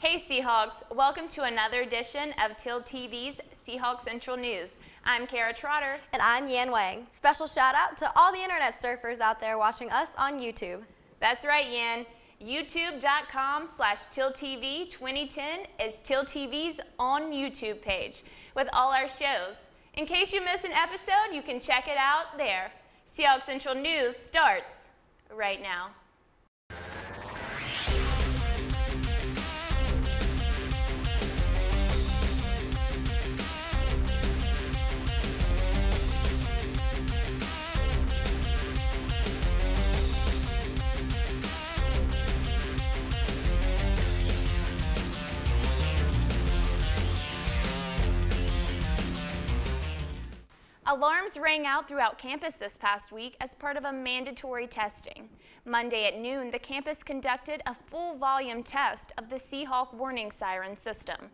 Hey Seahawks, welcome to another edition of Teal TV's Seahawks Central News. I'm Kara Trotter. And I'm Yan Wang. Special shout out to all the internet surfers out there watching us on YouTube. That's right, Yan. YouTube.com/TealTV2010 is Teal TV's on YouTube page with all our shows. In case you miss an episode, you can check it out there. Seahawks Central News starts right now. Alarms rang out throughout campus this past week as part of a mandatory testing. Monday at noon, the campus conducted a full volume test of the Seahawk warning siren system.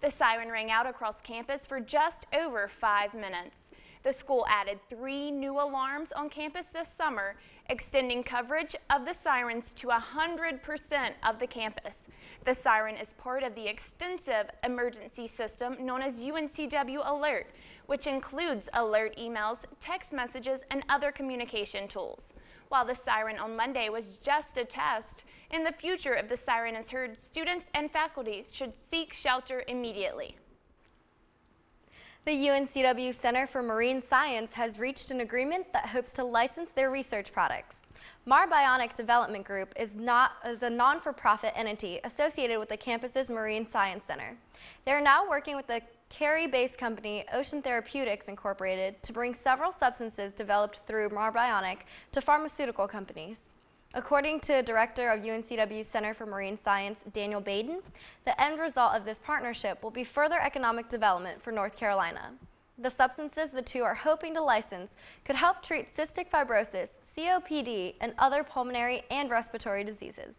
The siren rang out across campus for just over 5 minutes. The school added 3 new alarms on campus this summer, extending coverage of the sirens to 100% of the campus. The siren is part of the extensive emergency system known as UNCW Alert, which includes alert emails, text messages, and other communication tools. While the siren on Monday was just a test, in the future, if the siren is heard, students and faculty should seek shelter immediately. The UNCW Center for Marine Science has reached an agreement that hopes to license their research products. Bionic Development Group is a non-for-profit entity associated with the campus's Marine Science Center. They are now working with the Cary-based company Ocean Therapeutics Incorporated to bring several substances developed through Bionic to pharmaceutical companies. According to Director of UNCW Center for Marine Science, Daniel Baden, the end result of this partnership will be further economic development for North Carolina. The substances the two are hoping to license could help treat cystic fibrosis, COPD, and other pulmonary and respiratory diseases.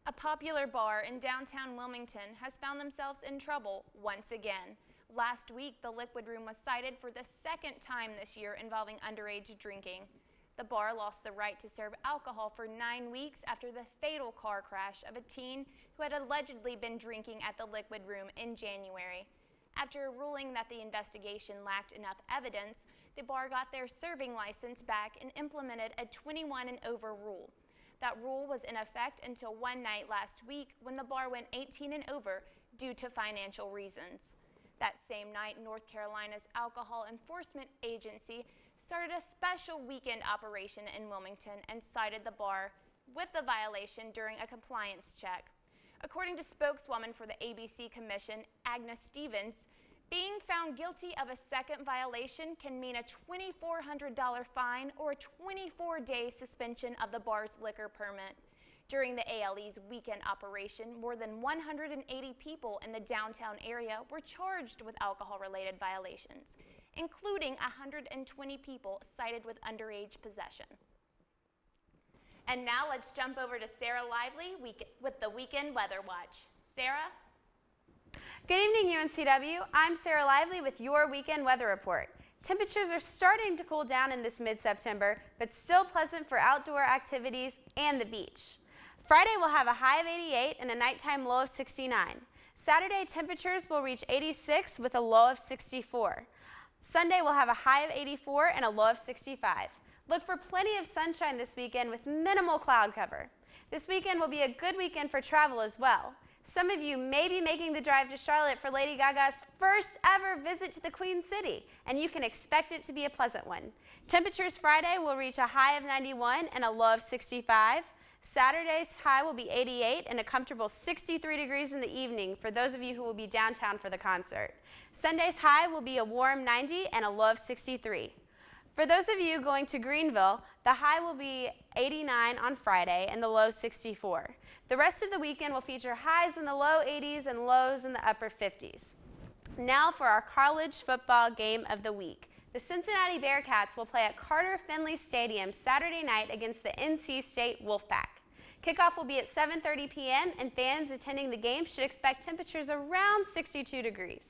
A popular bar in downtown Wilmington has found themselves in trouble once again. Last week, the Liquid Room was cited for the second time this year involving underage drinking. The bar lost the right to serve alcohol for 9 weeks after the fatal car crash of a teen who had allegedly been drinking at the Liquid Room in January. After a ruling that the investigation lacked enough evidence, the bar got their serving license back and implemented a 21 and over rule. That rule was in effect until one night last week when the bar went 18 and over due to financial reasons. That same night, North Carolina's Alcohol Enforcement Agency started a special weekend operation in Wilmington and cited the bar with the violation during a compliance check. According to spokeswoman for the ABC Commission, Agnes Stevens, being found guilty of a second violation can mean a $2,400 fine or a 24-day suspension of the bar's liquor permit. During the ALE's weekend operation, more than 180 people in the downtown area were charged with alcohol-related violations, including 120 people cited with underage possession. And now let's jump over to Sarah Lively with the Weekend Weather Watch. Sarah? Good evening, UNCW. I'm Sarah Lively with your Weekend Weather Report. Temperatures are starting to cool down in this mid-September, but still pleasant for outdoor activities and the beach. Friday will have a high of 88 and a nighttime low of 69. Saturday, temperatures will reach 86 with a low of 64. Sunday will have a high of 84 and a low of 65. Look for plenty of sunshine this weekend with minimal cloud cover. This weekend will be a good weekend for travel as well. Some of you may be making the drive to Charlotte for Lady Gaga's first ever visit to the Queen City, and you can expect it to be a pleasant one. Temperatures Friday will reach a high of 91 and a low of 65. Saturday's high will be 88 and a comfortable 63 degrees in the evening for those of you who will be downtown for the concert. Sunday's high will be a warm 90 and a low of 63. For those of you going to Greenville, the high will be 89 on Friday and the low 64. The rest of the weekend will feature highs in the low 80s and lows in the upper 50s. Now for our college football game of the week. The Cincinnati Bearcats will play at Carter Finley Stadium Saturday night against the NC State Wolfpack. Kickoff will be at 7:30 p.m. and fans attending the game should expect temperatures around 62 degrees.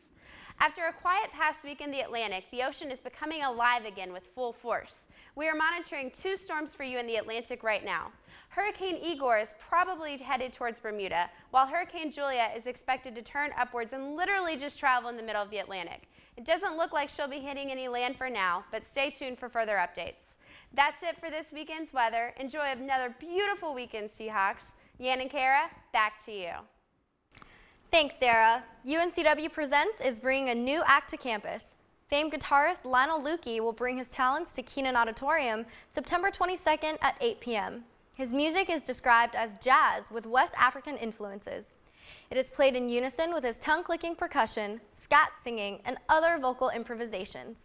After a quiet past week in the Atlantic, the ocean is becoming alive again with full force. We are monitoring 2 storms for you in the Atlantic right now. Hurricane Igor is probably headed towards Bermuda, while Hurricane Julia is expected to turn upwards and literally just travel in the middle of the Atlantic. It doesn't look like she'll be hitting any land for now, but stay tuned for further updates. That's it for this weekend's weather. Enjoy another beautiful weekend, Seahawks. Yan and Kara, back to you. Thanks, Sarah. UNCW Presents is bringing a new act to campus. Famed guitarist Lionel Lukey will bring his talents to Keenan Auditorium September 22nd at 8 p.m. His music is described as jazz with West African influences. It is played in unison with his tongue-clicking percussion, scat singing, and other vocal improvisations.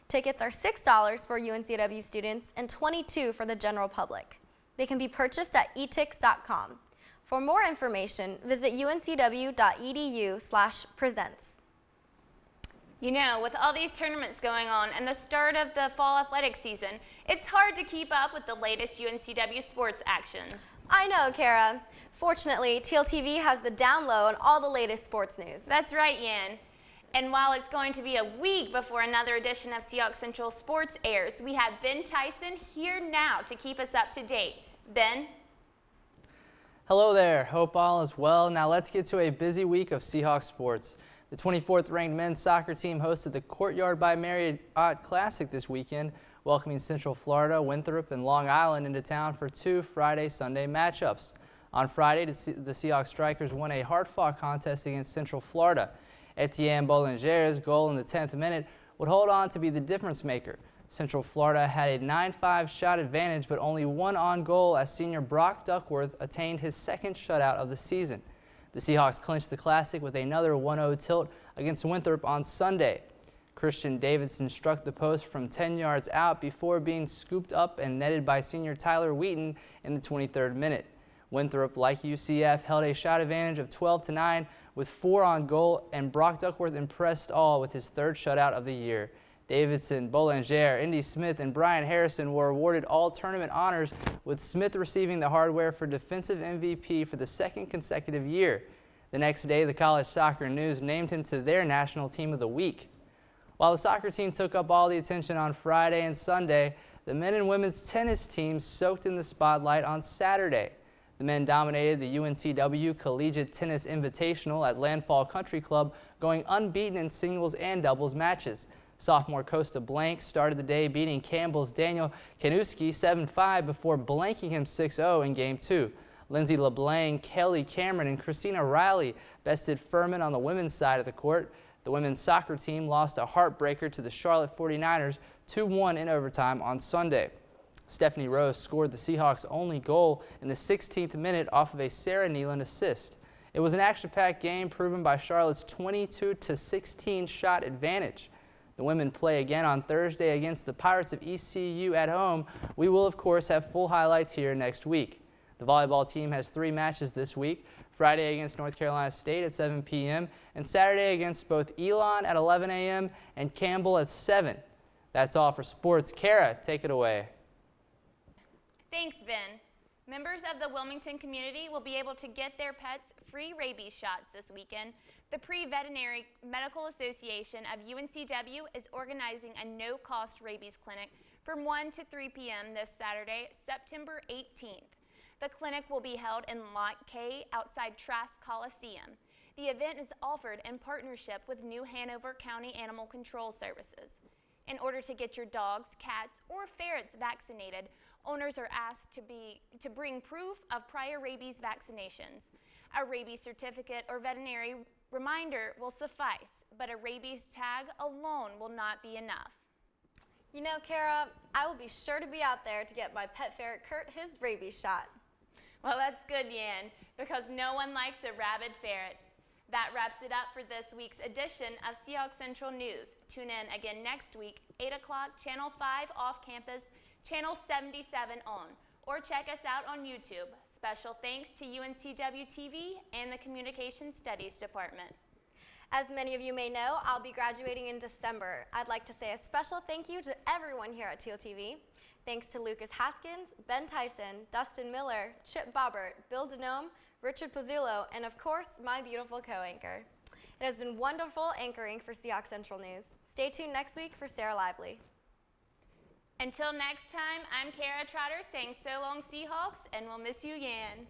Tickets are $6 for UNCW students and $22 for the general public. They can be purchased at etix.com. For more information, visit uncw.edu/presents. You know, with all these tournaments going on and the start of the fall athletic season, it's hard to keep up with the latest UNCW sports actions. I know, Kara. Fortunately, TLTV has the down low on all the latest sports news. That's right, Yan. And while it's going to be a week before another edition of Seahawks Central Sports airs, we have Ben Tyson here now to keep us up to date. Ben? Hello there. Hope all is well. Now let's get to a busy week of Seahawks sports. The 24th ranked men's soccer team hosted the Courtyard by Marriott Classic this weekend, welcoming Central Florida, Winthrop, and Long Island into town for 2 Friday-Sunday matchups. On Friday, the Seahawks strikers won a hard-fought contest against Central Florida. Etienne Bollinger's goal in the 10th minute would hold on to be the difference maker. Central Florida had a 9-5 shot advantage, but only one on goal as senior Brock Duckworth attained his second shutout of the season. The Seahawks clinched the Classic with another 1-0 tilt against Winthrop on Sunday. Christian Davidson struck the post from 10 yards out before being scooped up and netted by senior Tyler Wheaton in the 23rd minute. Winthrop, like UCF, held a shot advantage of 12-9 with 4 on goal, and Brock Duckworth impressed all with his 3rd shutout of the year. Davidson, Bollinger, Indy Smith, and Brian Harrison were awarded all tournament honors, with Smith receiving the hardware for defensive MVP for the 2nd consecutive year. The next day, the College Soccer News named him to their National Team of the Week. While the soccer team took up all the attention on Friday and Sunday, the men and women's tennis teams soaked in the spotlight on Saturday. The men dominated the UNCW Collegiate Tennis Invitational at Landfall Country Club, going unbeaten in singles and doubles matches. Sophomore Costa Blank started the day beating Campbell's Daniel Kanuski 7-5 before blanking him 6-0 in Game 2. Lindsay LeBlanc, Kelly Cameron, and Christina Riley bested Furman on the women's side of the court. The women's soccer team lost a heartbreaker to the Charlotte 49ers 2-1 in overtime on Sunday. Stephanie Rose scored the Seahawks' only goal in the 16th minute off of a Sarah Nealand assist. It was an action-packed game proven by Charlotte's 22-16 shot advantage. The women play again on Thursday against the Pirates of ECU at home. We will, of course, have full highlights here next week. The volleyball team has 3 matches this week: Friday against North Carolina State at 7 p.m. and Saturday against both Elon at 11 a.m. and Campbell at 7. That's all for sports. Kara, take it away. Thanks, Ben. Members of the Wilmington community will be able to get their pets free rabies shots this weekend. The Pre-Veterinary Medical Association of UNCW is organizing a no-cost rabies clinic from 1 to 3 p.m. this Saturday, September 18th. The clinic will be held in Lot K outside Trask Coliseum. The event is offered in partnership with New Hanover County Animal Control Services. In order to get your dogs, cats, or ferrets vaccinated, owners are asked to bring proof of prior rabies vaccinations. A rabies certificate or veterinary reminder will suffice, but a rabies tag alone will not be enough. You know, Kara, I will be sure to be out there to get my pet ferret Kurt his rabies shot. Well, that's good, Yan, because no one likes a rabid ferret. That wraps it up for this week's edition of Seahawks Central News. Tune in again next week, 8 o'clock, Channel 5 off campus, Channel 77 on, or check us out on YouTube. Special thanks to UNCW TV and the Communication Studies Department. As many of you may know, I'll be graduating in December. I'd like to say a special thank you to everyone here at TLTV. Thanks to Lucas Haskins, Ben Tyson, Dustin Miller, Chip Bobbert, Bill Denome, Richard Pozzillo, and of course, my beautiful co-anchor. It has been wonderful anchoring for Seahawks Central News. Stay tuned next week for Sarah Lively. Until next time, I'm Kara Trotter saying so long Seahawks, and we'll miss you again.